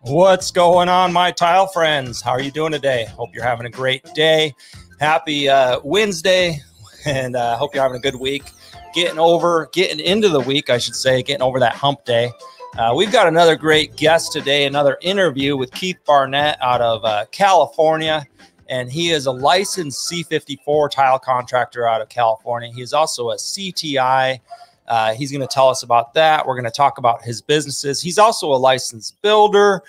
What's going on, my tile friends? How are you doing today? Hope you're having a great day. Happy Wednesday, and hope you're having a good week. Getting into the week, I should say, getting over that hump day. We've got another great guest today, another interview with Keith Barnett out of California, and he is a licensed C54 tile contractor out of California. He is also a CTI. He's going to tell us about that. We're going to talk about his businesses. He's also a licensed builder.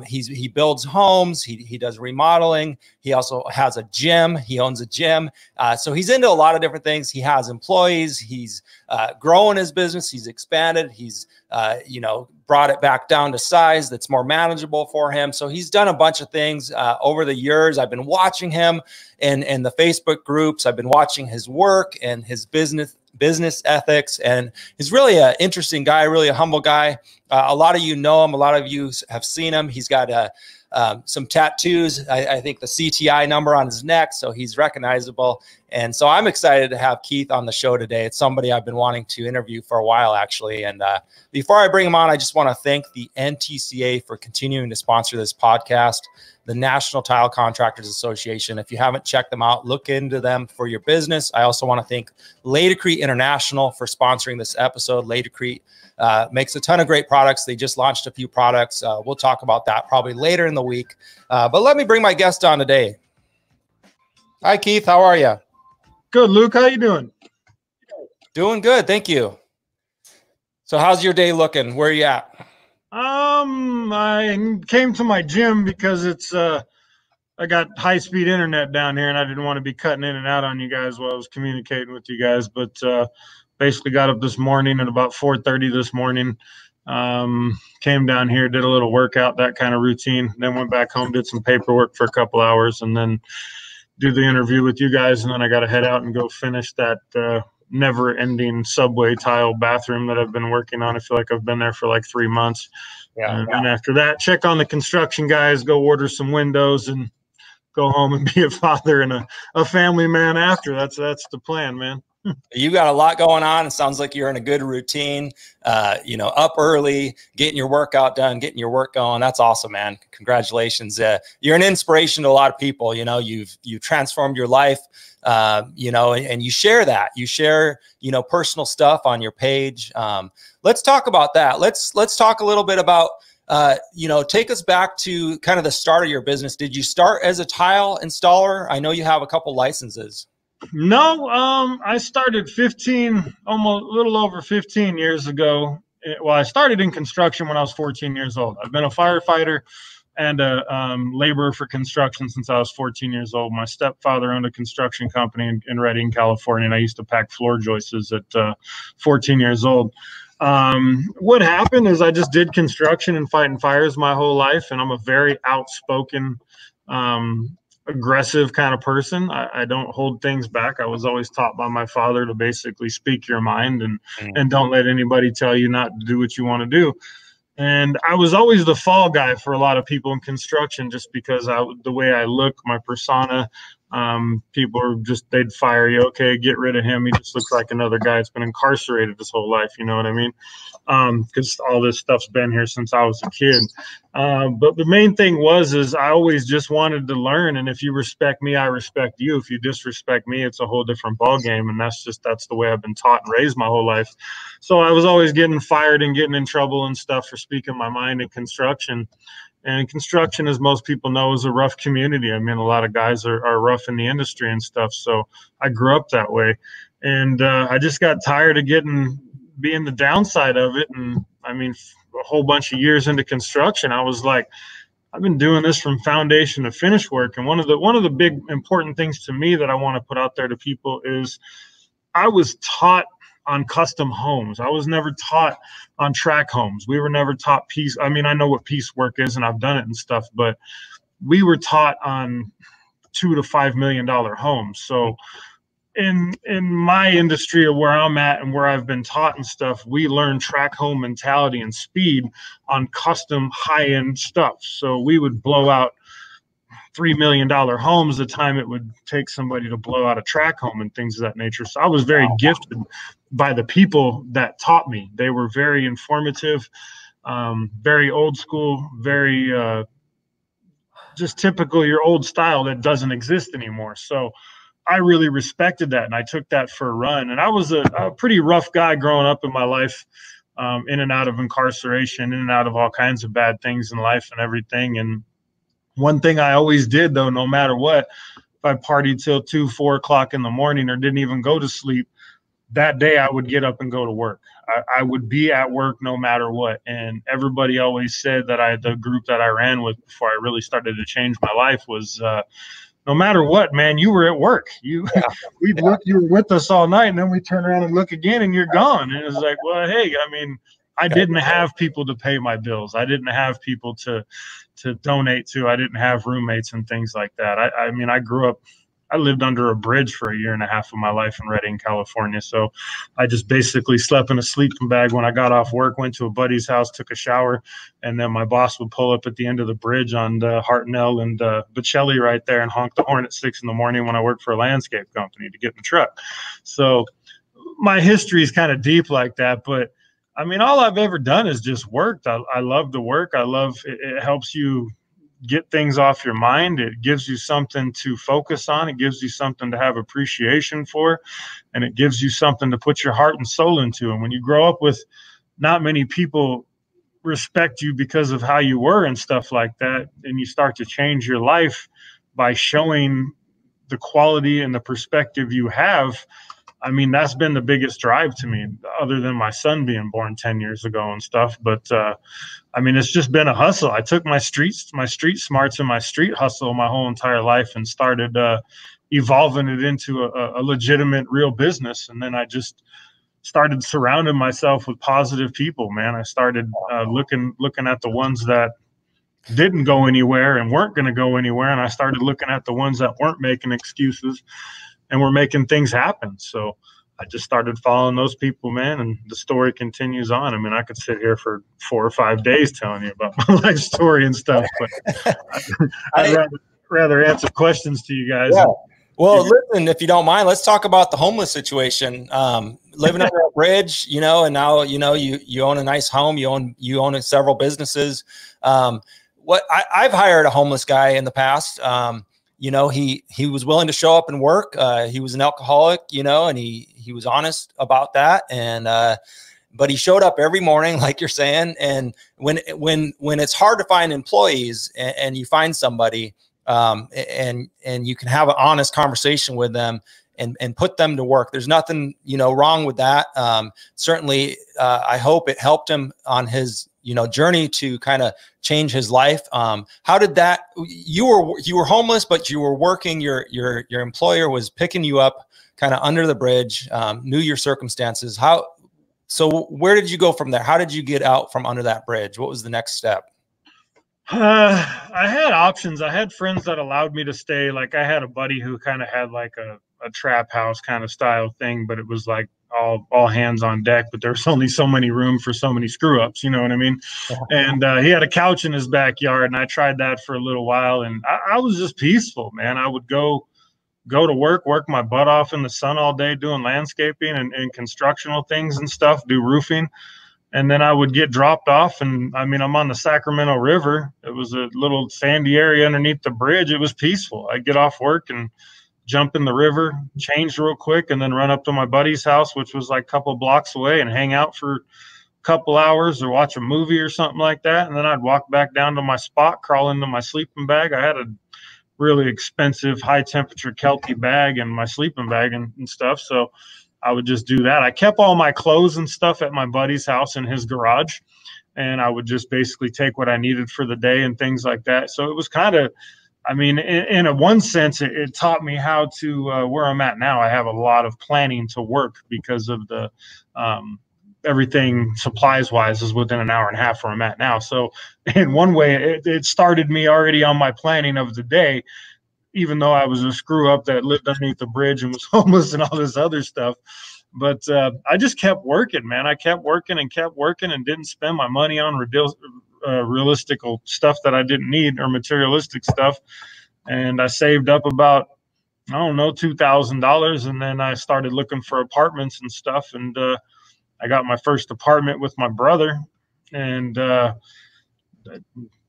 He builds homes. He does remodeling. He also has a gym. He owns a gym. So he's into a lot of different things. He has employees. He's growing his business. He's expanded. He's, brought it back down to size that's more manageable for him. So he's done a bunch of things over the years. I've been watching him in the Facebook groups. I've been watching his work and his business ethics, and he's really an interesting guy, really a humble guy. A lot of you know him. A lot of you have seen him. He's got some tattoos. I think the CTI number on his neck, so he's recognizable. And so I'm excited to have Keith on the show today. It's somebody I've been wanting to interview for a while, actually. And before I bring him on, I just want to thank the NTCA for continuing to sponsor this podcast, the National Tile Contractors Association. If you haven't checked them out, look into them for your business. I also want to thank Laticrete International for sponsoring this episode. Laticrete makes a ton of great products. They just launched a few products. We'll talk about that probably later in the week. But let me bring my guest on today. Hi, Keith. How are you? Good, Luke. How you doing? Doing good. Thank you. So how's your day looking? Where are you at? I came to my gym because it's I got high-speed internet down here, and I didn't want to be cutting in and out on you guys while I was communicating with you guys. But basically got up this morning at about 4:30 this morning. Came down here, did a little workout, that kind of routine. Then went back home, did some paperwork for a couple hours, and then do the interview with you guys. And then I got to head out and go finish that never-ending subway tile bathroom that I've been working on. I feel like I've been there for like 3 months. Yeah. And then after that, check on the construction guys, go order some windows, and go home and be a father and a family man after. That's the plan, man. You got a lot going on. It sounds like you're in a good routine, up early, getting your workout done, getting your work going. That's awesome, man. Congratulations. You're an inspiration to a lot of people. You've transformed your life, and you share that. You share, personal stuff on your page. Let's talk about that. Let's talk a little bit about, take us back to kind of the start of your business. Did you start as a tile installer? I know you have a couple licenses. No, I started almost a little over 15 years ago. Well, I started in construction when I was 14 years old. I've been a firefighter and a laborer for construction since I was 14 years old. My stepfather owned a construction company in Redding, California, and I used to pack floor joists at 14 years old. What happened is I just did construction and fighting fires my whole life, and I'm a very outspoken, aggressive kind of person. I don't hold things back. I was always taught by my father to basically speak your mind and don't let anybody tell you not to do what you want to do. And I was always the fall guy for a lot of people in construction, just because the way I look, my persona, people are they'd fire you. Okay, get rid of him. He just looks like another guy that's been incarcerated his whole life. You know what I mean? Because all this stuff's been here since I was a kid. But the main thing is I always just wanted to learn. And if you respect me, I respect you. If you disrespect me, it's a whole different ballgame. And that's the way I've been taught and raised my whole life. So I was always getting fired and getting in trouble and stuff for speaking my mind in construction. And construction, as most people know, is a rough community. I mean, a lot of guys are rough in the industry and stuff. So I grew up that way. And I just got tired of being the downside of it. And I mean, a whole bunch of years into construction, I was like, I've been doing this from foundation to finish work. And one of the big important things to me that I want to put out there to people is I was taught on custom homes. I was never taught on track homes. We were never taught piece. I mean, I know what piecework is and I've done it and stuff, but we were taught on $2 to $5 million homes. So in my industry of where I'm at and where I've been taught and stuff, we learn track home mentality and speed on custom high-end stuff. So we would blow out $3 million homes the time it would take somebody to blow out a track home and things of that nature. So I was very gifted by the people that taught me. They were very informative. very old school, very just typical your old style that doesn't exist anymore. So I really respected that, and I took that for a run. And I was a pretty rough guy growing up in my life, in and out of incarceration, in and out of all kinds of bad things in life and everything. And one thing I always did, though, no matter what, if I partied till 2, 4 o'clock in the morning or didn't even go to sleep, that day I would get up and go to work. I would be at work no matter what. And everybody always said that the group that I ran with before I really started to change my life was, no matter what, man, you were at work. You were with us all night, and then we turn around and look again, and you're gone. And it's like, well, hey, I mean, I didn't have people to pay my bills. I didn't have people to donate to. I didn't have roommates and things like that. I mean, I lived under a bridge for 1.5 years of my life in Redding, California. So I just basically slept in a sleeping bag when I got off work, went to a buddy's house, took a shower, and then my boss would pull up at the end of the bridge on Hartnell and Bocelli right there and honk the horn at 6 in the morning when I worked for a landscape company to get in the truck. So my history is kind of deep like that, but I mean, all I've ever done is just worked. I love to work. I love it helps you get things off your mind. It gives you something to focus on. It gives you something to have appreciation for, and it gives you something to put your heart and soul into. And when you grow up with not many people respect you because of how you were and stuff like that, and you start to change your life by showing the quality and the perspective you have, I mean, that's been the biggest drive to me, other than my son being born 10 years ago and stuff. But I mean, it's just been a hustle. I took my street smarts and my street hustle my whole entire life and started evolving it into a legitimate, real business. And then I just started surrounding myself with positive people, man. I started looking at the ones that didn't go anywhere and weren't going to go anywhere. And I started looking at the ones that weren't making excuses and we're making things happen. So I just started following those people, man, and the story continues on. I mean, I could sit here for 4 or 5 days telling you about my life story and stuff, but I'd rather answer questions to you guys. Yeah. Well, listen, if you don't mind, let's talk about the homeless situation. Living under a bridge, you know, and now, you know, you own a nice home, you own several businesses. I've hired a homeless guy in the past. You know, he was willing to show up and work. He was an alcoholic, you know, and he was honest about that. And, but he showed up every morning, like you're saying. And when it's hard to find employees and you find somebody, and you can have an honest conversation with them and put them to work, there's nothing, you know, wrong with that. Certainly, I hope it helped him on his, you know, journey to kind of change his life. How did that, you were homeless, but you were working, your employer was picking you up kind of under the bridge, knew your circumstances. So where did you go from there? How did you get out from under that bridge? What was the next step? I had options. I had friends that allowed me to stay. Like I had a buddy who kind of had like a trap house kind of style thing, but it was like all hands on deck, but there was only so many room for so many screw ups, you know what I mean? Yeah. And he had a couch in his backyard, and I tried that for a little while, and I was just peaceful, man. I would go to work my butt off in the sun all day doing landscaping and constructional things and stuff, do roofing. And then I would get dropped off, and I mean, I'm on the Sacramento River. It was a little sandy area underneath the bridge. It was peaceful. I'd get off work and jump in the river, change real quick, and then run up to my buddy's house, which was like a couple of blocks away, and hang out for a couple hours or watch a movie or something like that. And then I'd walk back down to my spot, crawl into my sleeping bag. I had a really expensive high temperature Kelty bag and my sleeping bag and stuff. So I would just do that. I kept all my clothes and stuff at my buddy's house in his garage, and I would just basically take what I needed for the day and things like that. So it was kind of, I mean, in a one sense, it taught me how to, where I'm at now, I have a lot of planning to work because of the, everything supplies wise is within an hour and a half where I'm at now. So in one way, it started me already on my planning of the day, even though I was a screw up that lived underneath the bridge and was homeless and all this other stuff. But I just kept working, man. I kept working and didn't spend my money on realistic stuff that I didn't need or materialistic stuff. And I saved up about, I don't know, $2,000. And then I started looking for apartments and stuff. And I got my first apartment with my brother. and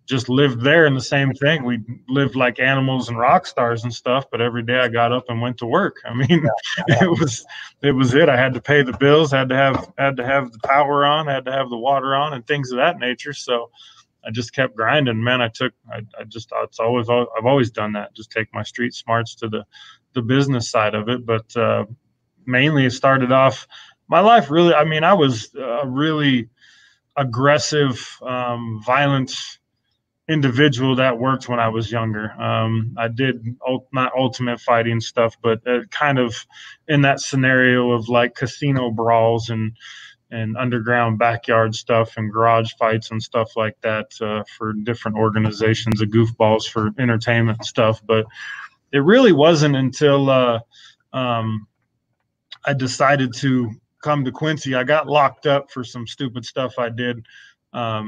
just lived there. And the same thing, we lived like animals and rock stars and stuff, but every day I got up and went to work. I mean, it was it. I had to pay the bills, had to have the power on, had to have the water on, and things of that nature. So I just kept grinding, man. I've always done that. Just take my street smarts to the business side of it. But mainly it started off my life really. I mean, I was a really aggressive, violent individual that worked when I was younger. I did not ultimate fighting stuff, but kind of in that scenario of like casino brawls and underground backyard stuff and garage fights and stuff like that for different organizations of goofballs for entertainment stuff. But it really wasn't until I decided to come to Quincy. I got locked up for some stupid stuff I did. I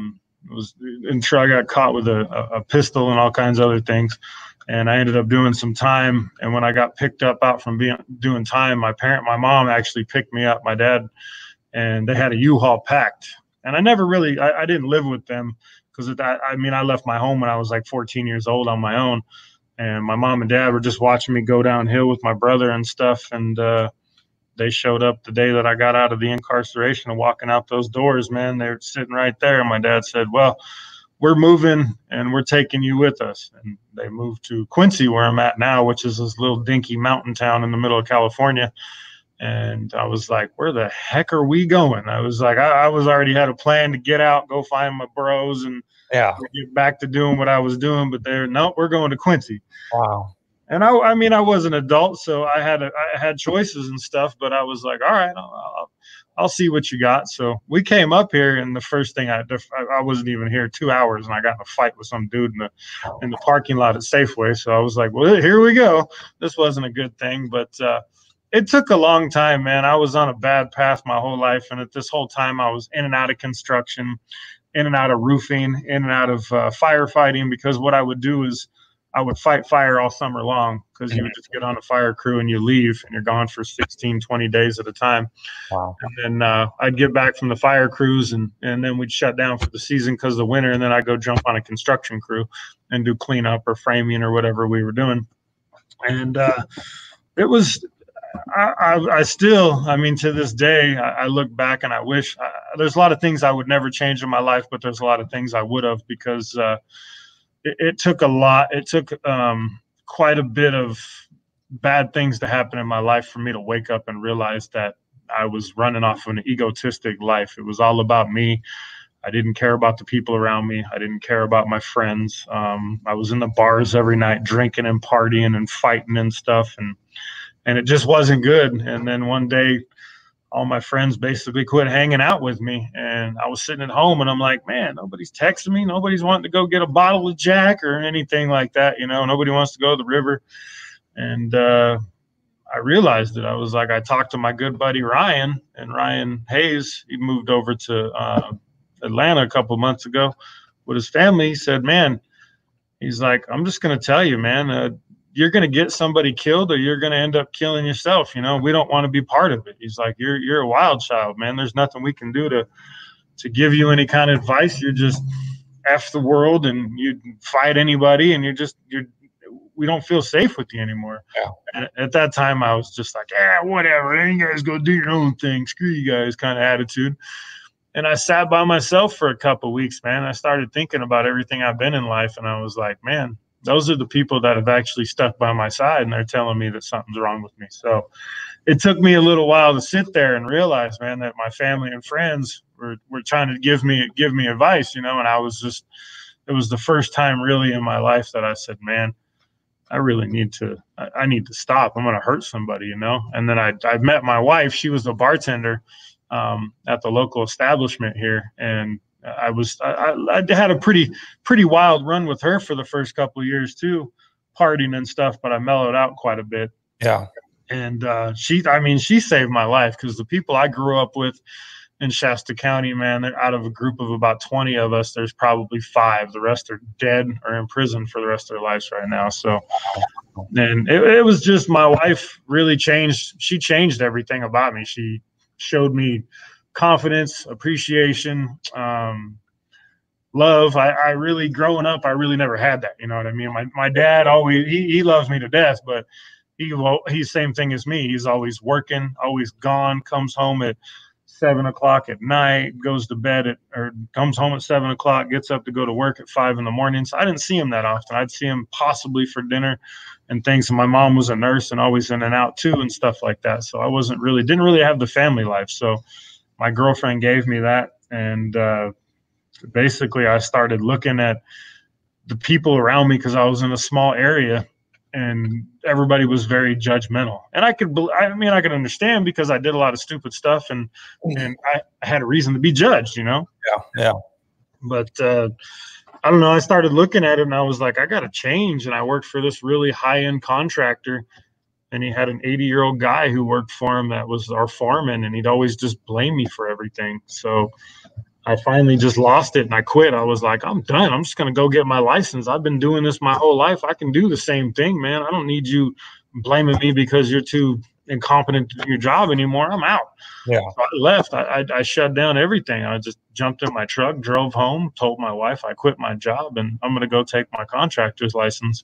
got caught with a pistol and all kinds of other things. And I ended up doing some time. And when I got picked up out from doing time, my mom actually picked me up, my dad, and they had a U-Haul packed. And I never really, I didn't live with them because I left my home when I was like 14 years old on my own. And my mom and dad were just watching me go downhill with my brother and stuff. And they showed up the day that I got out of the incarceration and walking out those doors, man. They were sitting right there. And my dad said, well, we're moving and we're taking you with us. And they moved to Quincy, where I'm at now, which is this little dinky mountain town in the middle of California. And I was like, where the heck are we going? I was like, I was already had a plan to get out, go find my bros and get back to doing what I was doing. But no, we're going to Quincy. Wow. And I mean, I was an adult, so I had choices and stuff, but I was like, all right, I'll see what you got. So we came up here, and the first thing I wasn't even here 2 hours, and I got in a fight with some dude in the parking lot at Safeway. So I was like, well, here we go. This wasn't a good thing, but it took a long time, man. I was on a bad path my whole life, and at this whole time, I was in and out of construction, in and out of roofing, in and out of firefighting, because what I would do is I would fight fire all summer long, because you would just get on a fire crew and you leave and you're gone for 16, 20 days at a time. Wow. And then I'd get back from the fire crews and then we'd shut down for the season because of the winter. And then I'd go jump on a construction crew and do cleanup or framing or whatever we were doing. And it was, I still, I mean, to this day, I look back and I wish there's a lot of things I would never change in my life, but there's a lot of things I would have, because it took a lot. It took quite a bit of bad things to happen in my life for me to wake up and realize that I was running off of an egotistic life. It was all about me. I didn't care about the people around me. I didn't care about my friends. I was in the bars every night, drinking and partying and fighting and stuff. And it just wasn't good. And then one day, all my friends basically quit hanging out with me. And I was sitting at home and I'm like, man, nobody's texting me. Nobody's wanting to go get a bottle of Jack or anything like that. You know, nobody wants to go to the river. And I realized it. I was like, I talked to my good buddy Ryan, and Ryan Hayes, he moved over to Atlanta a couple of months ago with his family. He said, man, he's like, I'm just going to tell you, man, you're going to get somebody killed or you're going to end up killing yourself. You know, we don't want to be part of it. He's like, you're a wild child, man. There's nothing we can do to give you any kind of advice. You're just F the world and you fight anybody and we don't feel safe with you anymore. Yeah. And at that time I was just like, yeah, whatever. You guys go do your own thing. Screw you guys kind of attitude. And I sat by myself for a couple of weeks, man. I started thinking about everything I've been in life. And I was like, man, those are the people that have actually stuck by my side, and they're telling me that something's wrong with me. So it took me a little while to sit there and realize, man, that my family and friends were trying to give me advice, you know, and it was the first time really in my life that I said, man, I really need to stop. I'm going to hurt somebody, you know? And then I met my wife. She was a bartender at the local establishment here. And I had a pretty wild run with her for the first couple of years too, partying and stuff, but I mellowed out quite a bit. Yeah. And she saved my life, because the people I grew up with in Shasta County, man, they're out of a group of about 20 of us. There's probably 5. The rest are dead or in prison for the rest of their lives right now. So, and it was just, my wife really changed. She changed everything about me. She showed me confidence, appreciation, love. I really, growing up, I really never had that. You know what I mean? My dad always, he loves me to death, but he's same thing as me. He's always working, always gone, comes home at 7 o'clock at night, goes to bed or comes home at 7 o'clock, gets up to go to work at 5 in the morning. So I didn't see him that often. I'd see him possibly for dinner and things. And my mom was a nurse and always in and out too and stuff like that. So I didn't really have the family life. So my girlfriend gave me that. And basically I started looking at the people around me because I was in a small area and everybody was very judgmental. And I could understand because I did a lot of stupid stuff and I had a reason to be judged, you know? Yeah. But I don't know. I started looking at it and I was like, I got to change. And I worked for this really high-end contractor, and he had an 80-year-old guy who worked for him that was our foreman, and he'd always just blame me for everything. So I finally just lost it and I quit. I was like, I'm done. I'm just going to go get my license. I've been doing this my whole life. I can do the same thing, man. I don't need you blaming me because you're too incompetent to do your job anymore. I'm out. Yeah. So I left. I shut down everything. I just jumped in my truck, drove home, told my wife I quit my job and I'm going to go take my contractor's license.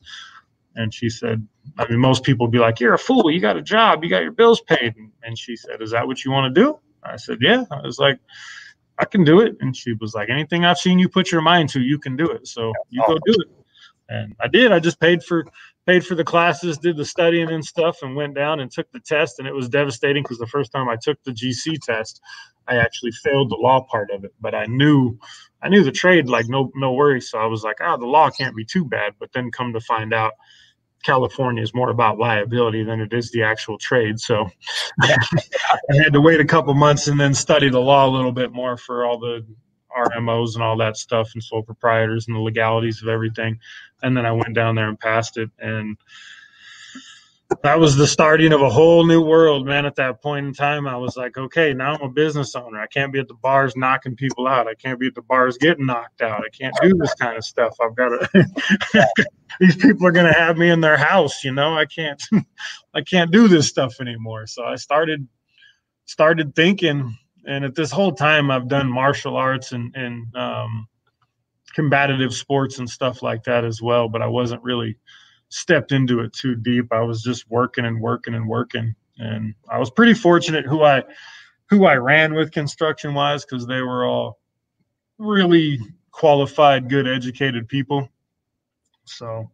And she said, I mean, most people would be like, you're a fool. You got a job. You got your bills paid. And she said, is that what you want to do? I said, yeah. I was like, I can do it. And she was like, anything I've seen you put your mind to, you can do it. So you go do it. And I did. I just paid for the classes, did the studying and stuff, and went down and took the test. And it was devastating because the first time I took the GC test, I actually failed the law part of it. But I knew the trade, like no worries. So I was like, the law can't be too bad. But then come to find out, California is more about liability than it is the actual trade. So I had to wait a couple months and then study the law a little bit more for all the RMOs and all that stuff and sole proprietors and the legalities of everything. And then I went down there and passed it. And that was the starting of a whole new world, man. At that point in time, I was like, okay, now I'm a business owner. I can't be at the bars knocking people out. I can't be at the bars getting knocked out. I can't do this kind of stuff. I've got to, these people are going to have me in their house. You know, I can't do this stuff anymore. So I started thinking, and at this whole time I've done martial arts and combative sports and stuff like that as well. But I wasn't really stepped into it too deep. I was just working. And I was pretty fortunate who I ran with construction wise, because they were all really qualified, good, educated people. So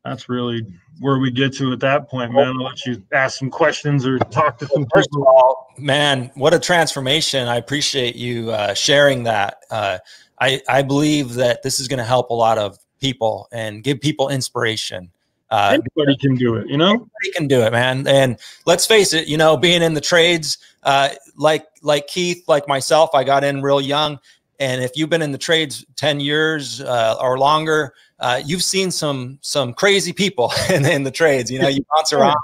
that's really where we get to at that point, man. I'll let you ask some questions or talk to some First people. of all, man, what a transformation. I appreciate you sharing that. I believe that this is going to help a lot of people and give people inspiration. Anybody can do it, you know? Anybody can do it, man. And let's face it, you know, being in the trades, like Keith, like myself, I got in real young. And if you've been in the trades 10 years or longer, you've seen some crazy people in the trades. You know, you bounce around.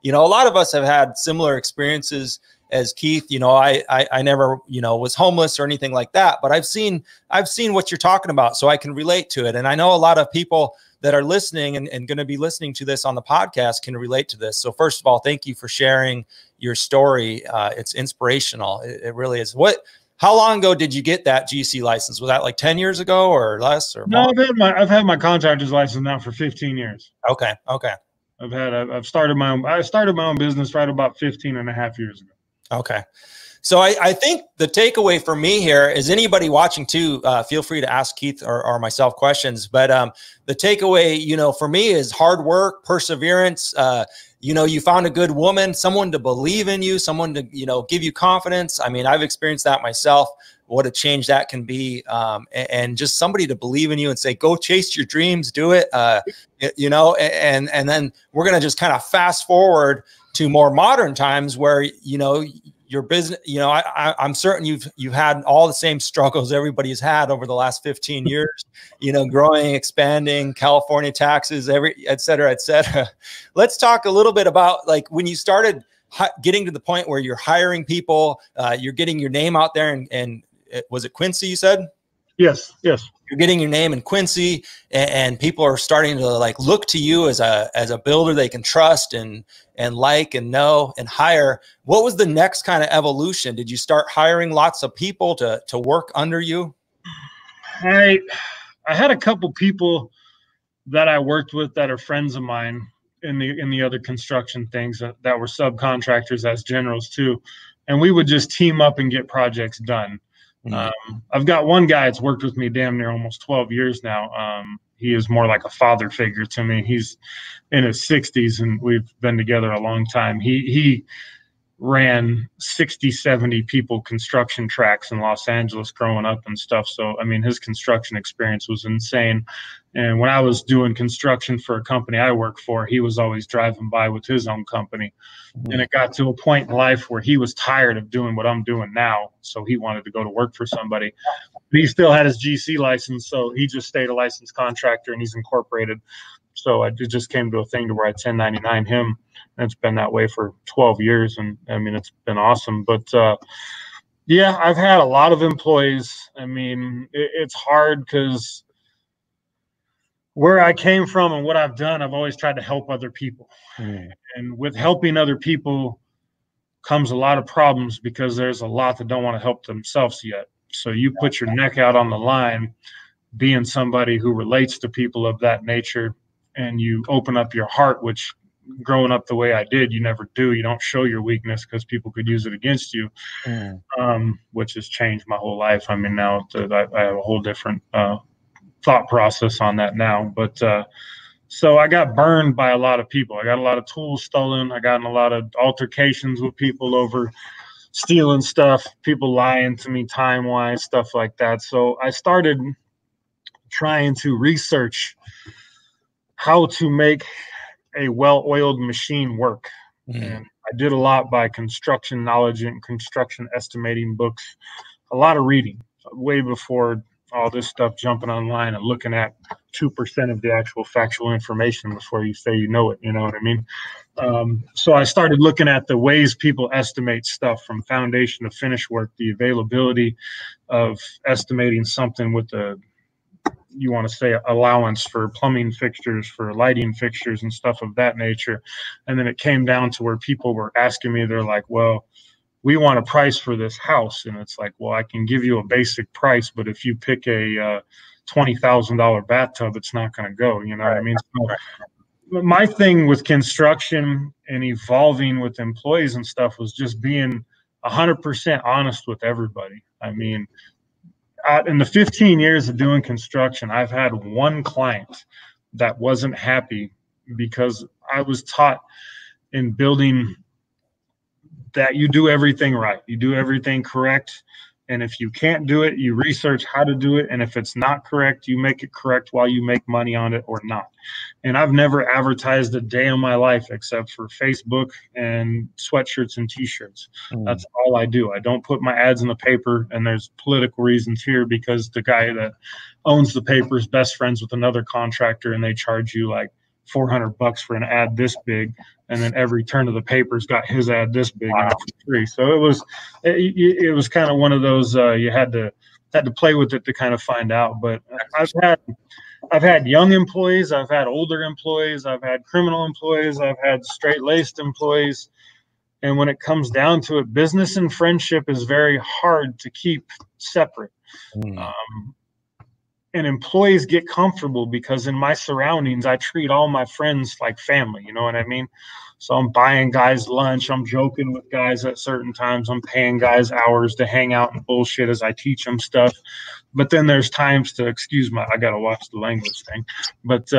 You know, a lot of us have had similar experiences as Keith. You know, I never, you know, was homeless or anything like that, but I've seen what you're talking about, so I can relate to it. And I know a lot of people that are listening and going to be listening to this on the podcast can relate to this. So first of all, thank you for sharing your story. It's inspirational. It really is. How long ago did you get that GC license? Was that like 10 years ago or less? Or no, I've had my contractor's license now for 15 years. Okay. I started my own business right about 15 and a half years ago. Okay. So I think the takeaway for me here is, anybody watching too, feel free to ask Keith or myself questions. But the takeaway, you know, for me is hard work, perseverance. You know, you found a good woman, someone to believe in you, someone to, you know, give you confidence. I mean, I've experienced that myself, what a change that can be. And just somebody to believe in you and say, go chase your dreams, do it. You know, and then we're going to just kind of fast forward to more modern times where, you know, your business, you know, I'm certain you've had all the same struggles everybody's had over the last 15 years, you know, growing, expanding, California taxes, et cetera, et cetera. Let's talk a little bit about, like, when you started getting to the point where you're hiring people, you're getting your name out there, and was it Quincy you said? Yes. You're getting your name in Quincy, and people are starting to like look to you as a builder they can trust and like and know and hire. What was the next kind of evolution? Did you start hiring lots of people to work under you? I I had a couple people that I worked with that are friends of mine in the other construction things that were subcontractors as generals too, and we would just team up and get projects done. Mm. I've got one guy that's worked with me damn near almost 12 years now. He is more like a father figure to me. He's in his 60s and we've been together a long time. He ran 60, 70 people construction tracks in Los Angeles growing up and stuff. So, I mean, his construction experience was insane. And when I was doing construction for a company I work for, he was always driving by with his own company. And it got to a point in life where he was tired of doing what I'm doing now. So he wanted to go to work for somebody. But he still had his GC license. So he just stayed a licensed contractor and he's incorporated. So it just came to a thing to where I 1099 him. And it's been that way for 12 years. And I mean, it's been awesome. But yeah, I've had a lot of employees. I mean, it's hard because where I came from and what I've done, I've always tried to help other people. And with helping other people comes a lot of problems because there's a lot that don't want to help themselves yet. So you put your neck out on the line, being somebody who relates to people of that nature, and you open up your heart, which growing up the way I did, you never do. You don't show your weakness because people could use it against you, which has changed my whole life. I mean, now I have a whole different thought process on that now. But so I got burned by a lot of people. I got a lot of tools stolen. I got in a lot of altercations with people over stealing stuff, people lying to me time-wise, stuff like that. So I started trying to research how to make a well-oiled machine work. And I did a lot by construction knowledge and construction estimating books, a lot of reading, way before all this stuff, jumping online and looking at 2% of the actual factual information before you say you know it, you know what I mean? So I started looking at the ways people estimate stuff from foundation to finish work, the availability of estimating something with the, you want to say, allowance for plumbing fixtures, for lighting fixtures and stuff of that nature. And then it came down to where people were asking me, they're like, well, we want a price for this house. And it's like, well, I can give you a basic price, but if you pick a $20,000 bathtub, it's not going to go, you know what I mean? So my thing with construction and evolving with employees and stuff was just being 100% honest with everybody. I mean, in the 15 years of doing construction, I've had one client that wasn't happy because I was taught in building that you do everything right. You do everything correct. And if you can't do it, you research how to do it. And if it's not correct, you make it correct while you make money on it or not. And I've never advertised a day in my life except for Facebook and sweatshirts and t-shirts. That's all I do. I don't put my ads in the paper, and there's political reasons here because the guy that owns the paper is best friends with another contractor and they charge you like $400 for an ad this big, and then every turn of the paper's got his ad this big and it's free. So it was kind of one of those you had to play with it to kind of find out. But I've had young employees, I've had older employees, I've had criminal employees, I've had straight-laced employees. And when it comes down to it, business and friendship is very hard to keep separate. And employees get comfortable because in my surroundings, I treat all my friends like family. You know what I mean? So I'm buying guys lunch. I'm joking with guys at certain times. I'm paying guys hours to hang out and bullshit as I teach them stuff. But then there's times to, I got to watch the language thing. But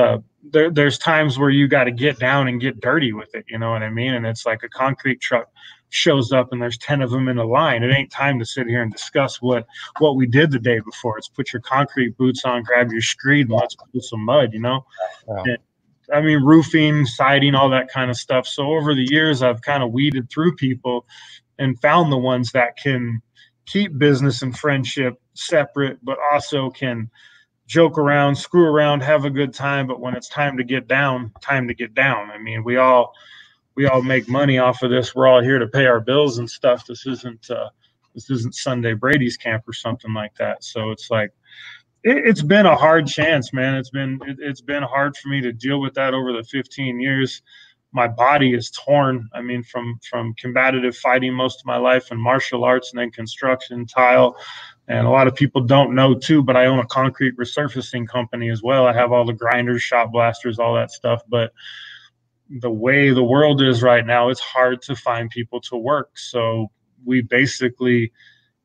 there's times where you got to get down and get dirty with it. You know what I mean? And it's like a concrete truck shows up and there's 10 of them in a line. It ain't time to sit here and discuss what we did the day before. It's put your concrete boots on, grab your screed, and let's put some mud, you know? Wow. And, I mean, roofing, siding, all that kind of stuff. So over the years, I've kind of weeded through people and found the ones that can keep business and friendship separate, but also can joke around, screw around, have a good time. But when it's time to get down, time to get down. I mean, we all make money off of this. We're all here to pay our bills and stuff. This isn't Sunday Brady's camp or something like that. So it's like, it's been a hard chance, man. It's been hard for me to deal with that over the 15 years. My body is torn. I mean, from combative fighting most of my life and martial arts and then construction, tile. And a lot of people don't know too, but I own a concrete resurfacing company as well. I have all the grinders, shot blasters, all that stuff. But the way the world is right now, it's hard to find people to work. So we basically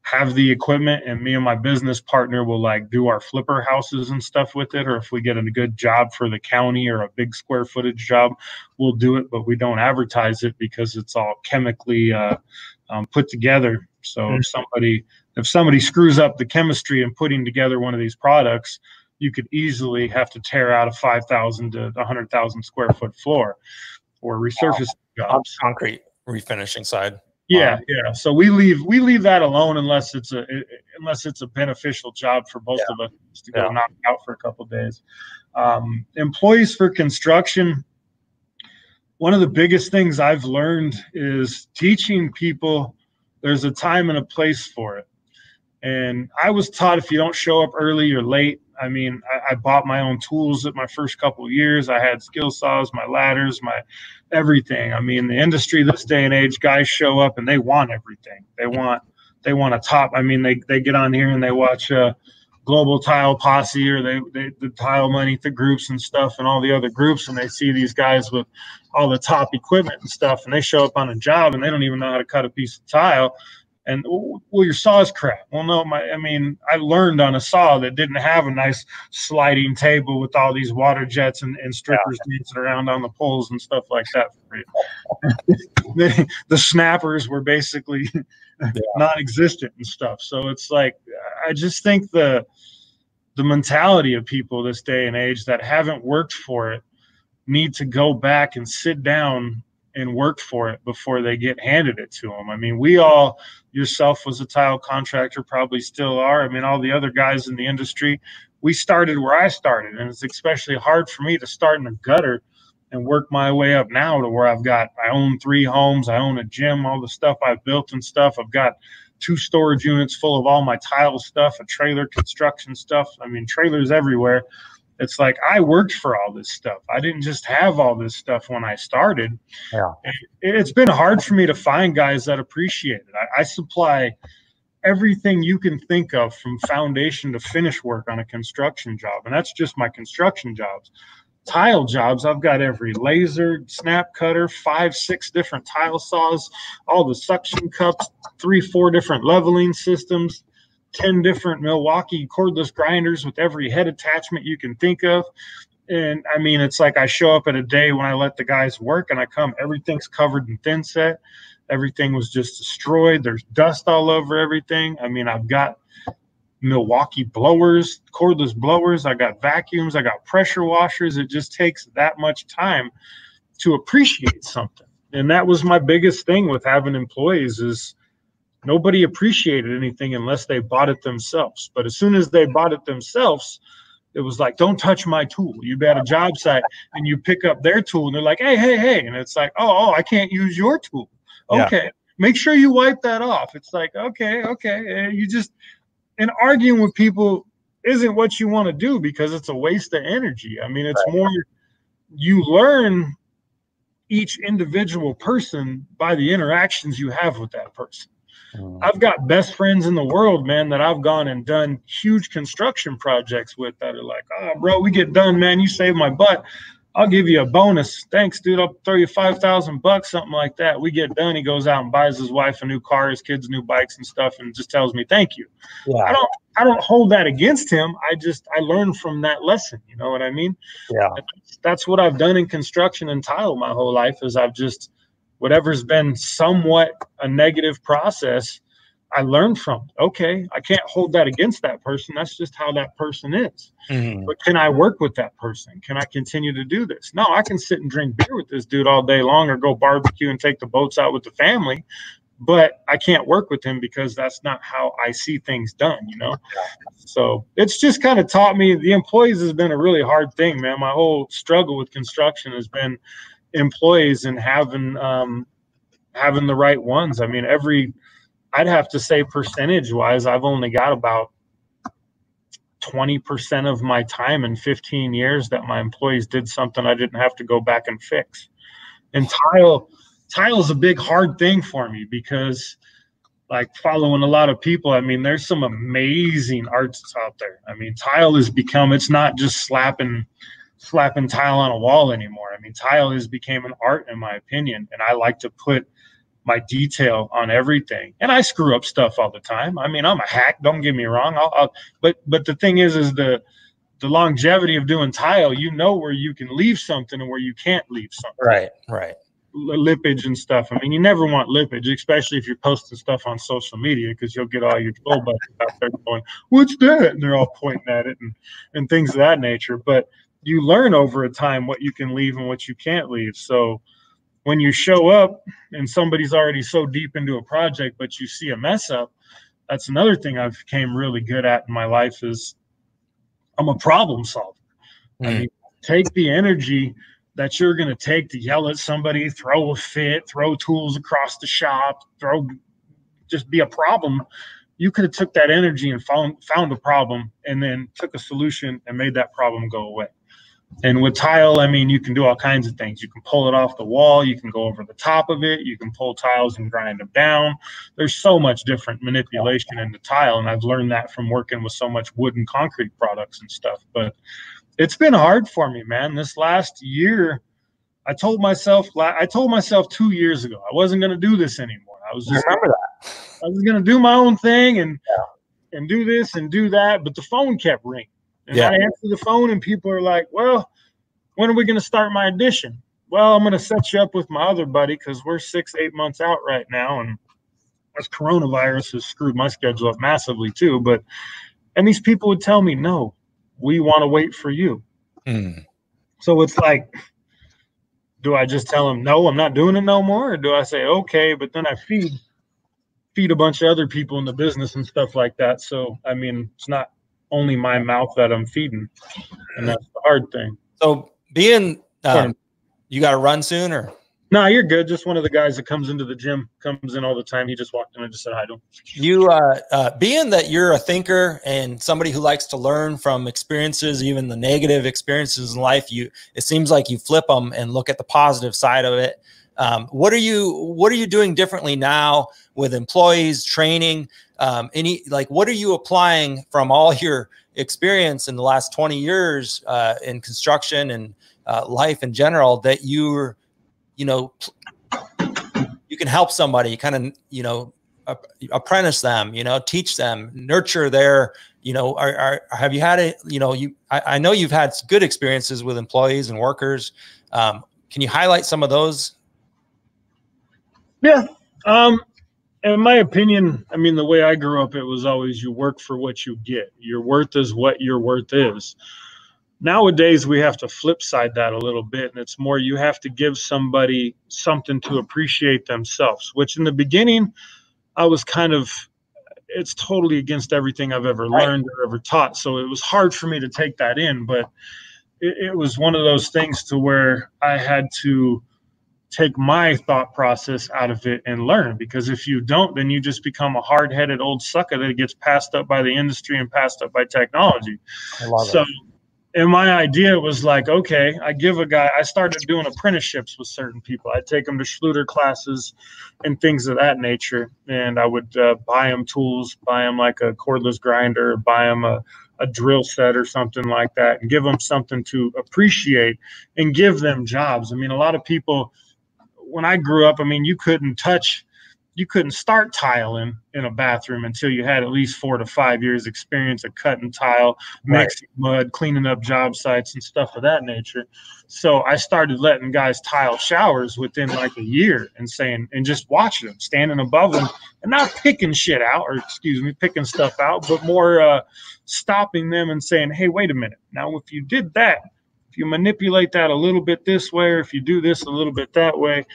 have the equipment, and me and my business partner will like do our flipper houses and stuff with it. Or if we get a good job for the county or a big square footage job, we'll do it, but we don't advertise it because it's all chemically put together. So if somebody screws up the chemistry in putting together one of these products, you could easily have to tear out a 5,000 to 100,000 square foot floor or resurface jobs. Concrete refinishing side. Yeah. So we leave that alone unless it's a beneficial job for both of us to go knock out for a couple of days. Employees for construction. One of the biggest things I've learned is teaching people there's a time and a place for it. And I was taught if you don't show up early, you're late. I mean, I bought my own tools at my first couple of years. I had skill saws, my ladders, my everything. I mean, the industry this day and age, guys show up and they want everything. They want a top. I mean, they get on here and they watch Global Tile Posse or the Tile Money the groups and stuff and all the other groups, and they see these guys with all the top equipment and stuff, and they show up on a job and they don't even know how to cut a piece of tile. And, well, your saw is crap. Well, no, I learned on a saw that didn't have a nice sliding table with all these water jets and strippers dancing around on the poles and stuff like that. The snappers were basically non-existent and stuff. So it's like, I just think the mentality of people this day and age that haven't worked for it need to go back and sit down and work for it before they get handed it to them. I mean, we all, yourself was a tile contractor, probably still are. I mean, all the other guys in the industry, we started where I started. And it's especially hard for me to start in a gutter and work my way up now to where I own 3 homes. I own a gym, all the stuff I've built and stuff. I've got 2 storage units full of all my tile stuff, a trailer, construction stuff. I mean, trailers everywhere. It's like I worked for all this stuff. I didn't just have all this stuff when I started. Yeah. It's been hard for me to find guys that appreciate it. I supply everything you can think of from foundation to finish work on a construction job. And that's just my construction jobs. Tile jobs, I've got every laser, snap cutter, 5, 6 different tile saws, all the suction cups, 3, 4 different leveling systems, 10 different Milwaukee cordless grinders with every head attachment you can think of. And I mean, it's like I show up at a day when I let the guys work and I come, everything's covered in thin set. Everything was just destroyed. There's dust all over everything. I mean, I've got Milwaukee blowers, cordless blowers. I got vacuums. I got pressure washers. It just takes that much time to appreciate something. And that was my biggest thing with having employees is nobody appreciated anything unless they bought it themselves. But as soon as they bought it themselves, it was like, don't touch my tool. You've got a job site and you pick up their tool and they're like, hey. And it's like, oh, I can't use your tool. Okay. Make sure you wipe that off. It's like, okay. And you just, and arguing with people isn't what you want to do because it's a waste of energy. I mean, it's more, you learn each individual person by the interactions you have with that person. I've got best friends in the world, man, that I've gone and done huge construction projects with that are like, oh, bro, we get done, man. You saved my butt. I'll give you a bonus. Thanks, dude. I'll throw you $5,000, something like that. We get done. He goes out and buys his wife a new car, his kids new bikes and stuff, and just tells me thank you. Yeah. I don't hold that against him. I learned from that lesson. You know what I mean? Yeah. That's what I've done in construction and tile my whole life is I've just, whatever's been somewhat a negative process, I learned from it. Okay, I can't hold that against that person. That's just how that person is. But can I work with that person? Can I continue to do this? No, I can sit and drink beer with this dude all day long or go barbecue and take the boats out with the family, but I can't work with him because that's not how I see things done, you know? So it's just kind of taught me the employees has been a really hard thing, man. My whole struggle with construction has been employees and having the right ones. I mean, I'd have to say percentage wise, I've only got about 20% of my time in 15 years that my employees did something I didn't have to go back and fix. And tile is a big hard thing for me because like following a lot of people. I mean, there's some amazing artists out there. I mean, tile has become, it's not just slapping tile on a wall anymore. I mean, tile has become an art in my opinion. And I like to put my detail on everything. And I screw up stuff all the time. I mean, I'm a hack, don't get me wrong. But the thing is the longevity of doing tile, you know, where you can leave something and where you can't leave something. Right, right. Lippage and stuff. I mean, you never want lippage, especially if you're posting stuff on social media, because you'll get all your troll buddies out there going, "What's that?" And they're all pointing at it and things of that nature. But you learn over a time what you can leave and what you can't leave. So when you show up and somebody's already so deep into a project, but you see a mess up, that's another thing I've became really good at in my life is I'm a problem solver. I mean, take the energy that you're going to take to yell at somebody, throw a fit, throw tools across the shop, just be a problem. You could have took that energy and found a problem and then took a solution and made that problem go away. And with tile, I mean, you can do all kinds of things. You can pull it off the wall. You can go over the top of it. You can pull tiles and grind them down. There's so much different manipulation in the tile. And I've learned that from working with so much wood and concrete products and stuff. But it's been hard for me, man. This last year, I told myself 2 years ago, I wasn't going to do this anymore. I was going to do my own thing and do this and do that. But the phone kept ringing. And I answer the phone and people are like, "Well, when are we going to start my addition?" "Well, I'm going to set you up with my other buddy because we're 6-8 months out right now. And this coronavirus has screwed my schedule up massively too." And these people would tell me, "No, we want to wait for you." So it's like, do I just tell them, "No, I'm not doing it no more"? Or do I say, "Okay," but then I feed a bunch of other people in the business and stuff like that. So, I mean, it's not only my mouth that I'm feeding, and that's the hard thing. So being, you got to run soon or? No, you're good. Just one of the guys that comes into the gym, comes in all the time. He just walked in and just said hi to him. You, being that you're a thinker and somebody who likes to learn from experiences, even the negative experiences in life, it seems like you flip them and look at the positive side of it. What are you doing differently now with employees, training? What are you applying from all your experience in the last 20 years in construction and life in general that you can help somebody kind of, apprentice them, teach them, nurture their, have you had I know you've had good experiences with employees and workers. Can you highlight some of those? Yeah. In my opinion, I mean, the way I grew up, it was always you work for what you get. Your worth is what your worth is. Nowadays, we have to flip side that a little bit, and it's more you have to give somebody something to appreciate themselves, which in the beginning, I was it's totally against everything I've ever learned or ever taught. So it was hard for me to take that in, but it was one of those things to where I had to take my thought process out of it and learn, because if you don't, then you just become a hard-headed old sucker that gets passed up by the industry and passed up by technology. So and my idea was like, okay, I started doing apprenticeships with certain people. I'd take them to Schluter classes and things of that nature. And I would buy them tools, buy them like a cordless grinder, buy them a drill set or something like that, and give them something to appreciate and give them jobs. I mean, a lot of people, when I grew up, I mean, you couldn't start tiling in a bathroom until you had at least 4 to 5 years experience of cutting tile, mixing mud, cleaning up job sites and stuff of that nature. So I started letting guys tile showers within like a year and just watching them, standing above them and not picking shit out, or picking stuff out, but more stopping them and saying, "Hey, wait a minute. Now, if you did that, if you manipulate that a little bit this way, or if you do this a little bit that way."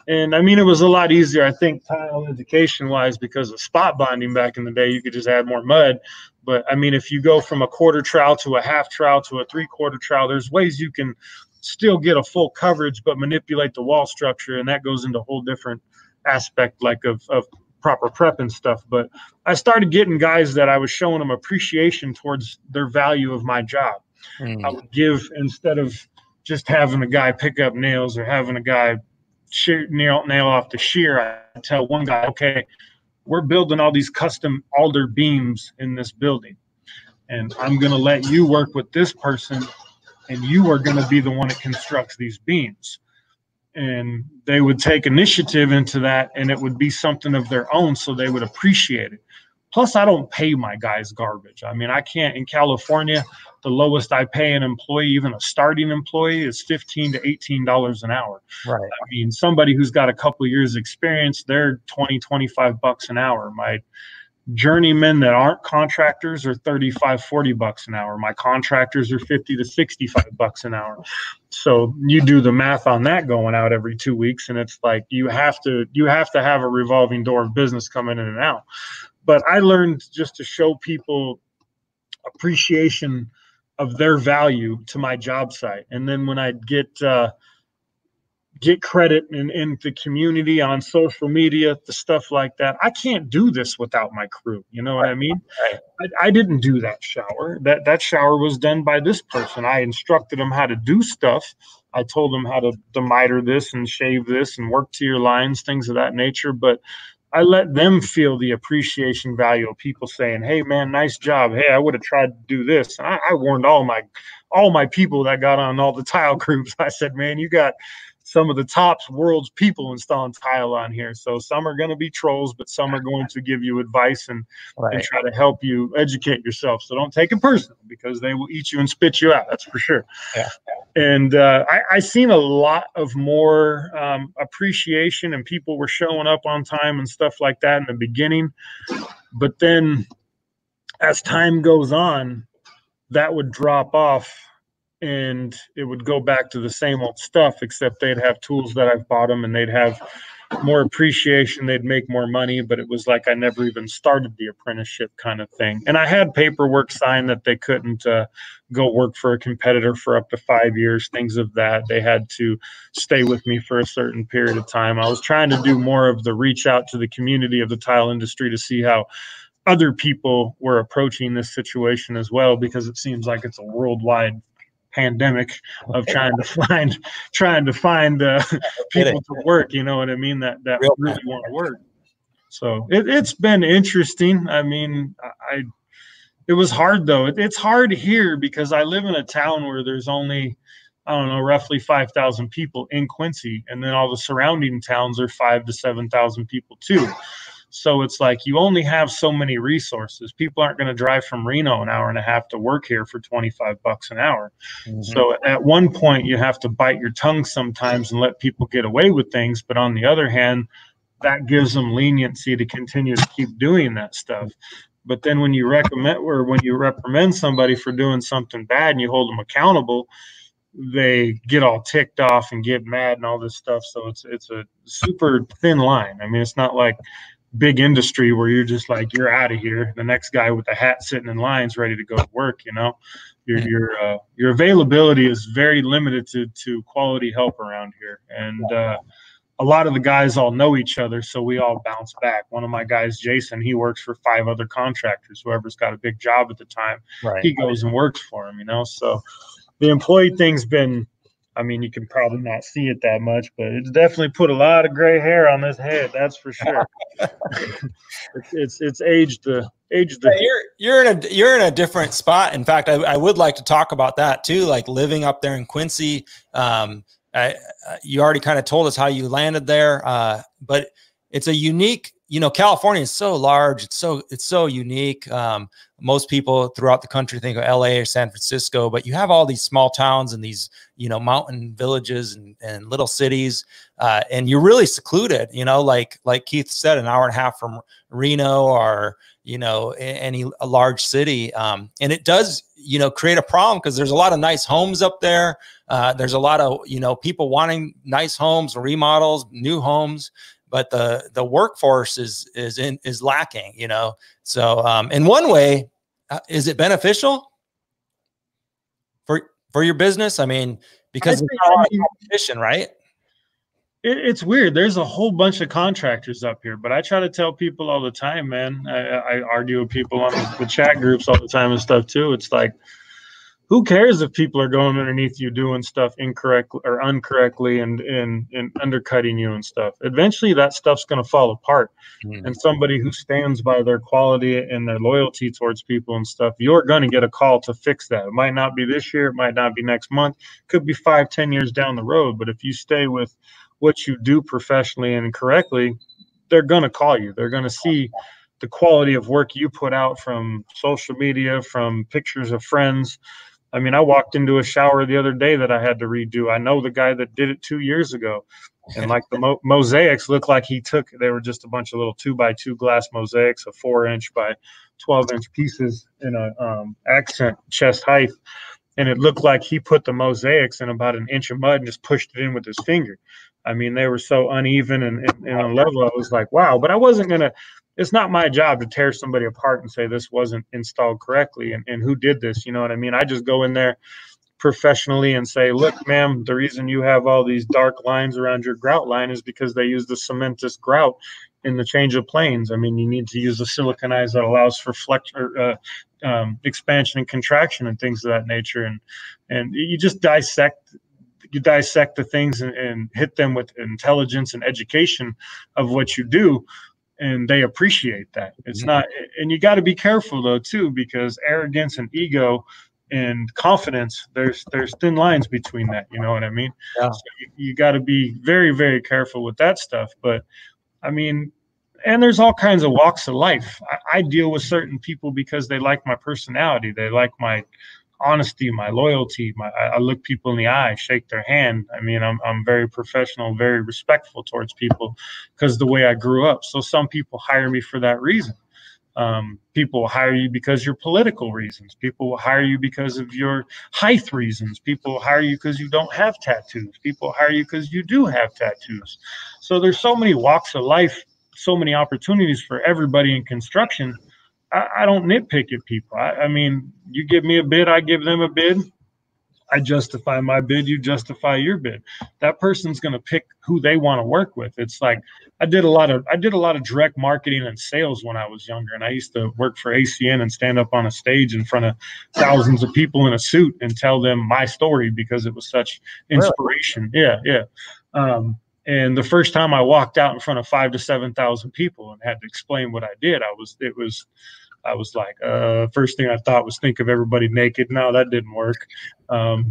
And I mean, it was a lot easier, I think, tile education wise, because of spot bonding back in the day. You could just add more mud. But I mean, if you go from a quarter trowel to a half trowel to a 3/4 trowel, there's ways you can still get a full coverage, but manipulate the wall structure. And that goes into a whole different aspect, like of proper prep and stuff. But I started getting guys that I was showing them appreciation towards their value of my job. I would give, instead of just having a guy pick up nails or having a guy nail off the shear, I tell one guy, "Okay, we're building all these custom alder beams in this building, and I'm going to let you work with this person, and you are going to be the one that constructs these beams. And they would take initiative into that, and it would be something of their own, so they would appreciate it. Plus, I don't pay my guys garbage. I mean, I can't, in California, the lowest I pay an employee, even a starting employee, is $15 to $18 an hour. Right. I mean, somebody who's got a couple of years experience, they're 20, 25 bucks an hour. My journeymen that aren't contractors are 35, 40 bucks an hour. My contractors are 50 to 65 bucks an hour. So you do the math on that going out every 2 weeks, and it's like you have to have a revolving door of business coming in and out. But I learned just to show people appreciation of their value to my job site. And then when I get credit in the community, on social media, the stuff like that, I can't do this without my crew. You know what I mean? Right. I didn't do that shower. That shower was done by this person. I instructed them how to do stuff. I told them how to miter this and shave this and work to your lines, things of that nature. But I let them feel the appreciation value of people saying, "Hey man, nice job. Hey, I would have tried to do this." And I warned all my people that got on all the tile groups. I said, "Man, you got some of the top world's people installing tile on here. So some are going to be trolls, but some are going to give you advice and try to help you educate yourself. So don't take it personal, because they will eat you and spit you out. That's for sure." Yeah. And I seen a lot of more appreciation, and people were showing up on time and stuff like that in the beginning. But then as time goes on, that would drop off, and it would go back to the same old stuff, except they'd have tools that I've bought them, and they'd have more appreciation. They'd make more money, but it was like I never even started the apprenticeship kind of thing. And I had paperwork signed that they couldn't go work for a competitor for up to 5 years, things of that. They had to stay with me for a certain period of time. I was trying to do more of the reach out to the community of the tile industry to see how other people were approaching this situation as well, because it seems like it's a worldwide pandemic of trying to find people to work, you know what I mean, that really want to work. So it's been interesting. I mean, it was hard though. It's hard here because I live in a town where there's only, I don't know, roughly 5,000 people in Quincy, and then all the surrounding towns are 5,000 to 7,000 people too. So it's like you only have so many resources. People aren't going to drive from Reno an hour and a half to work here for 25 bucks an hour. Mm-hmm. So at one point you have to bite your tongue sometimes and let people get away with things. But on the other hand, that gives them leniency to continue to keep doing that stuff. But then when you reprimand somebody for doing something bad and you hold them accountable, they get all ticked off and get mad and all this stuff. So it's a super thin line. I mean, it's not like big industry where you're just like, you're out of here. The next guy with the hat sitting in lines ready to go to work, you know. Your availability is very limited to quality help around here. And a lot of the guys all know each other, so we all bounce back. One of my guys, Jason, he works for 5 other contractors. Whoever's got a big job at the time, he goes and works for him, you know. So the employee thing's been, I mean, you can probably not see it that much, but it's definitely put a lot of gray hair on this head. That's for sure. it's aged the. You're in a different spot. In fact, I would like to talk about that too, like living up there in Quincy. You already kind of told us how you landed there, but it's a unique. You know, California is so large. It's so unique. Most people throughout the country think of LA or San Francisco, but you have all these small towns and these, you know, mountain villages and little cities, and you're really secluded, you know, like Keith said, an hour and a half from Reno or, you know, a large city. And it does, you know, create a problem because there's a lot of nice homes up there. There's a lot of, you know, people wanting nice homes, remodels, new homes, but the workforce is lacking, you know. So in one way, is it beneficial for your business? I mean, because it's not a lot of competition, right? It's weird. There's a whole bunch of contractors up here, but I try to tell people all the time, man. I argue with people on the chat groups all the time and stuff too. It's like, who cares if people are going underneath you doing stuff incorrectly or incorrectly and undercutting you and stuff? Eventually that stuff's going to fall apart. And somebody who stands by their quality and their loyalty towards people and stuff, you're going to get a call to fix that. It might not be this year, it might not be next month, could be 5-10 years down the road. But if you stay with what you do professionally and correctly, they're going to call you. They're going to see the quality of work you put out from social media, from pictures of friends. I mean, I walked into a shower the other day that I had to redo. I know the guy that did it 2 years ago. And like the mosaics looked like they were just a bunch of little 2x2 glass mosaics of 4-inch by 12-inch pieces in a accent chest height. And it looked like he put the mosaics in about 1 inch of mud and just pushed it in with his finger. I mean, they were so uneven and on level. I was like, wow. But I wasn't going to, it's not my job to tear somebody apart and say this wasn't installed correctly and who did this, you know what I mean? I just go in there professionally and say, look, ma'am, the reason you have all these dark lines around your grout line is because they use the cementous grout in the change of planes. I mean, you need to use the siliconize that allows for expansion and contraction and things of that nature. And you just dissect the things and hit them with intelligence and education of what you do. And they appreciate that. It's not, and you got to be careful though too, because arrogance and ego and confidence, there's thin lines between that. You know what I mean? Yeah. So you got to be very, very careful with that stuff. But I mean, and there's all kinds of walks of life. I deal with certain people because they like my personality. They like my honesty, my loyalty. I look people in the eye, shake their hand. I mean, I'm very professional, very respectful towards people because the way I grew up. So some people hire me for that reason. People will hire you because of your political reasons. People will hire you because of your height reasons. People will hire you because you don't have tattoos. People will hire you because you do have tattoos. So there's so many walks of life, so many opportunities for everybody in construction. I don't nitpick at people. I mean, you give me a bid, I give them a bid. I justify my bid, you justify your bid. That person's going to pick who they want to work with. It's like I did a lot of direct marketing and sales when I was younger, and I used to work for ACN and stand up on a stage in front of thousands of people in a suit and tell them my story because it was such inspiration. Really? Yeah. And the first time I walked out in front of 5,000 to 7,000 people and had to explain what I did, I was like, first thing I thought was think of everybody naked. No, that didn't work.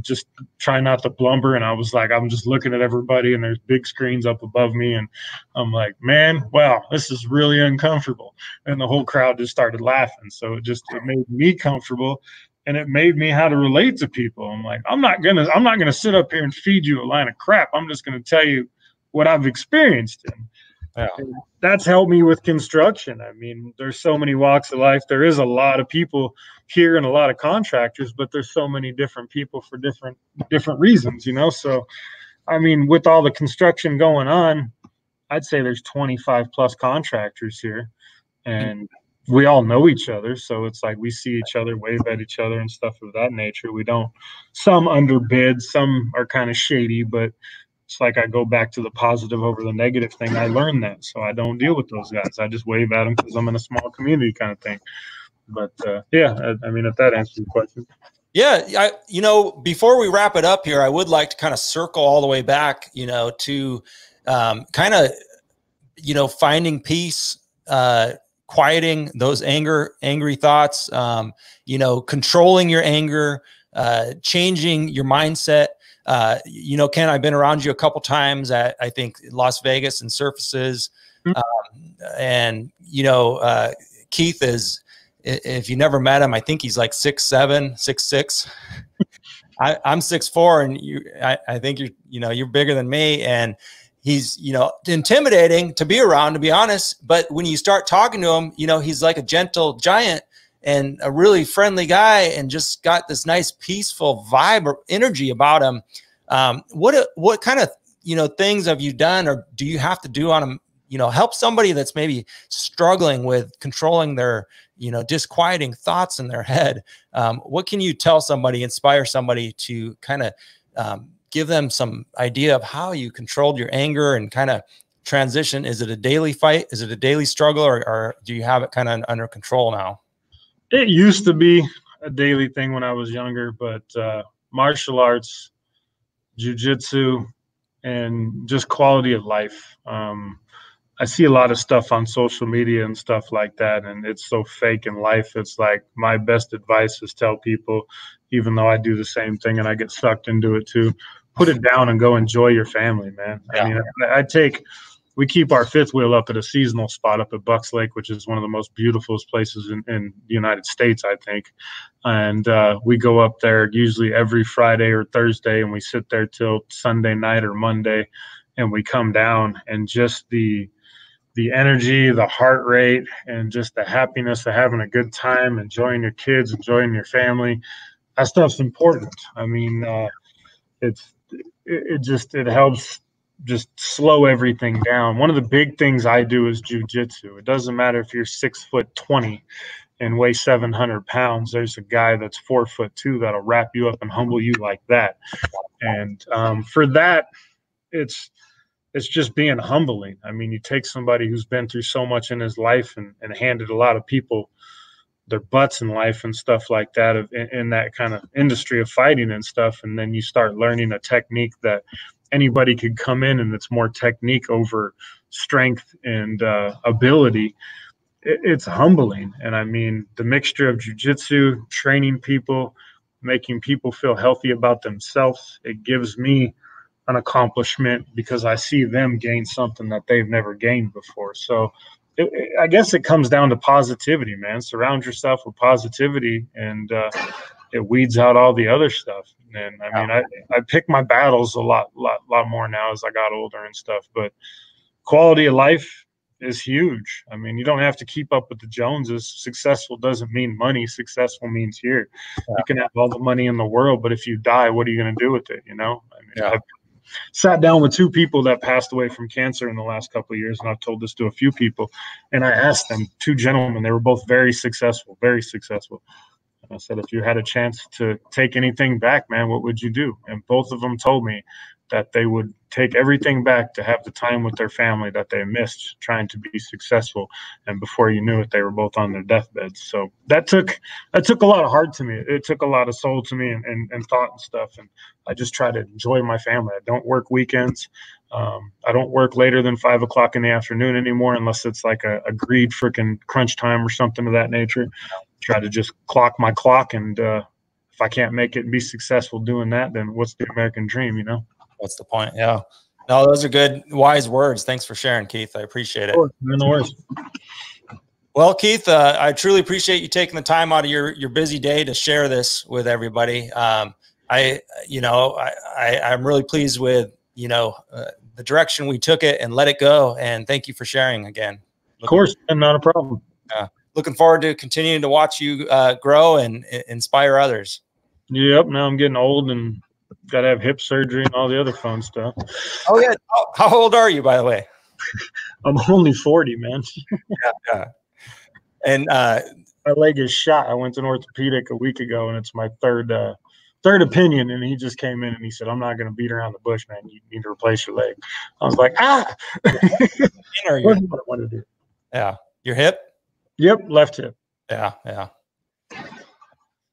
Just try not to blumber. And I was like, I'm just looking at everybody and there's big screens up above me. And I'm like, man, wow, this is really uncomfortable. And the whole crowd just started laughing. So it made me comfortable. And it made me how to relate to people. I'm like, I'm not gonna sit up here and feed you a line of crap. I'm just gonna tell you what I've experienced. And that's helped me with construction. I mean, there's so many walks of life. There is a lot of people here and a lot of contractors, but there's so many different people for different reasons, you know? So, I mean, with all the construction going on, I'd say there's 25 plus contractors here and we all know each other. So it's like we see each other, wave at each other and stuff of that nature. Some underbid, some are kind of shady, but it's like I go back to the positive over the negative thing. I learned that. So I don't deal with those guys. I just wave at them because I'm in a small community kind of thing. But I mean, if that answers the question. Yeah. Before we wrap it up here, I would like to kind of circle all the way back, to kind of, finding peace, quieting those angry thoughts, controlling your anger, changing your mindset. Ken, I've been around you a couple times at, I think, Las Vegas and surfaces. And, Keith is, if you never met him, I think he's like 6'7", 6'6". I'm 6'4", and I think you're bigger than me. And he's, intimidating to be around, to be honest. But when you start talking to him, he's like a gentle giant and a really friendly guy and just got this nice peaceful vibe or energy about him. What kind of, things have you done or do you have to do on him, help somebody that's maybe struggling with controlling their, disquieting thoughts in their head? What can you tell somebody, inspire somebody to kind of give them some idea of how you controlled your anger and kind of transition? Is it a daily fight? Is it a daily struggle, or do you have it kind of under control now? It used to be. a daily thing when I was younger, but martial arts, jujitsu, and just quality of life. I see a lot of stuff on social media and stuff like that, and it's so fake in life. It's like my best advice is tell people, even though I do the same thing and I get sucked into it too, put it down and go enjoy your family, man. Yeah. I mean, we keep our fifth wheel up at a seasonal spot up at Bucks Lake, which is one of the most beautiful places in the United States, I think. And we go up there usually every Friday or Thursday, and we sit there till Sunday night or Monday, and we come down, and just the energy, the heart rate, and just the happiness of having a good time, enjoying your kids, enjoying your family. That stuff's important. I mean, it helps just slow everything down. One of the big things I do is jujitsu. It doesn't matter if you're 6'20" and weigh 700 pounds. There's a guy that's 4'2" that'll wrap you up and humble you like that. And for that, it's just being humbling. I mean, you take somebody who's been through so much in his life and handed a lot of people their butts in life and stuff like that in that kind of industry of fighting and stuff. And then you start learning a technique that anybody could come in, and it's more technique over strength and ability. It's humbling. And I mean, the mixture of jujitsu, training people, making people feel healthy about themselves, it gives me an accomplishment because I see them gain something that they've never gained before. So I guess it comes down to positivity, man. Surround yourself with positivity, and it weeds out all the other stuff. And I mean, I pick my battles a lot more now as I got older and stuff, but quality of life is huge. I mean, you don't have to keep up with the Joneses. Successful doesn't mean money. Successful means here. Yeah. You can have all the money in the world, but if you die, what are you going to do with it? You know, I mean, yeah. I've sat down with two people that passed away from cancer in the last couple of years, and I've told this to a few people, and I asked them, two gentlemen, they were both very successful. And I said, if you had a chance to take anything back, man, what would you do? And both of them told me that they would take everything back to have the time with their family that they missed trying to be successful. And before you knew it, they were both on their deathbeds. So that took a lot of heart to me. It took a lot of soul to me and thought and stuff. And I just try to enjoy my family. I don't work weekends. I don't work later than 5 o'clock in the afternoon anymore, unless it's like a agreed freaking crunch time or something of that nature. Try to just clock my clock. And if I can't make it and be successful doing that, then what's the American dream, you know? What's the point? Yeah. No, those are good, wise words. Thanks for sharing, Keith. I appreciate it. No worries. Well, Keith, I truly appreciate you taking the time out of your busy day to share this with everybody. I'm really pleased with, the direction we took it and let it go. And thank you for sharing again. Of course, not a problem. Looking forward to continuing to watch you grow and inspire others. Yep. Now I'm getting old and got to have hip surgery and all the other fun stuff. Oh, yeah. How old are you, by the way? I'm only 40, man. Yeah. And my leg is shot. I went to an orthopedic a week ago, and it's my third opinion. And he just came in and he said, I'm not going to beat around the bush, man. You need to replace your leg. I was like, what do I want to do? Yeah. Your hip? Yep. Left hip. Yeah.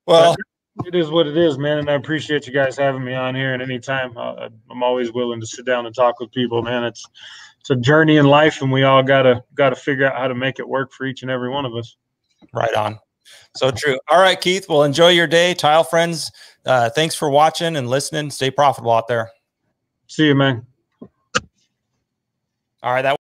Well, it is what it is, man. And I appreciate you guys having me on here. And anytime, I'm always willing to sit down and talk with people, man. It's a journey in life, and we all gotta figure out how to make it work for each and every one of us. Right on. So true. All right, Keith. Well, enjoy your day, Tile friends. Thanks for watching and listening. Stay profitable out there. See you, man. All right. That